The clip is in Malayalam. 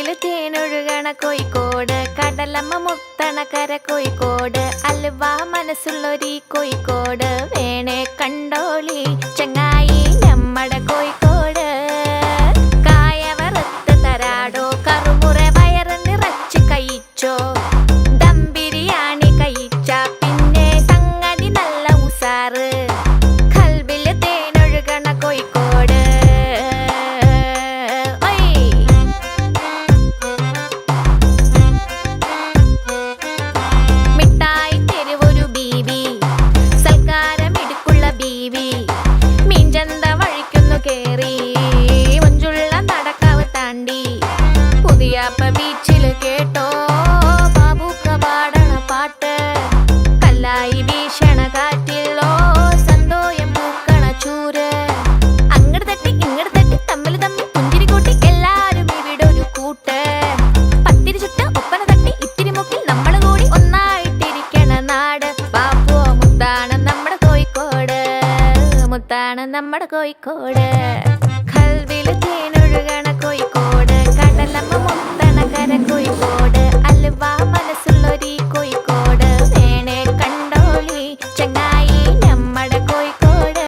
കൽവില് തേനൊഴുകണ കോഴിക്കോട്, കടലമ്മ മുത്തണ കര കോഴിക്കോട്, അലുവ മനസ്സുള്ളൊരീ കോഴിക്കോട്, വേണേ കണ്ടോളി ചങ്ങായി നമ്മടെ കോഴിക്കോട്. കായ വറുത്ത് തരാടോ, കറുമുറ വയറ് നിറച്ച് കഴിച്ചോ, ദം ബിരിയാണി കഴിച്ച പിന്നെ സംഗതി നല്ല ഉസാറ്. കൽവില് തേനൊഴുകണ കോഴിക്കോട്. മിഠായി തെരുവൊരു ബീവി, സൽക്കാരമിടുക്കുള്ള ബീവി, മീൻചന്ത വഴിക്കുന്നു കേറി, മുഞ്ചുള്ള നടക്കാവ് താണ്ടി, പുതിയാപ്പ ബീച്ചില് കേട്ടോ ബാബുക്ക പാടണ പാട്ട്. കല്ലായി വീശണ കാറ്റിലോ സന്തോയം പൂക്കണ ചൂര്. അങ്ങട് തട്ടി ഇങ്ങട് തട്ടി തമ്മിൽ തമ്മിൽ പുഞ്ചിരി കൂട്ടി എല്ലാരും ഇവിടെ ഒരു കൂട്ട്. പത്തിരി ചുട്ട ഒപ്പന തട്ടി ഇത്തിരി മുക്കിൽ നമ്മള് കൂടി ഒന്നായിട്ടിരിക്കണ നാട്. പാപ്പോ മുത്താണ് നമ്മുടെ കോഴിക്കോട്, മുത്താണ് നമ്മുടെ കോഴിക്കോട്. കൽവില് തേനൊഴുകണ കോഴിക്കോട്, കടലമ്മ മുത്തണ കര കോഴിക്കോട്.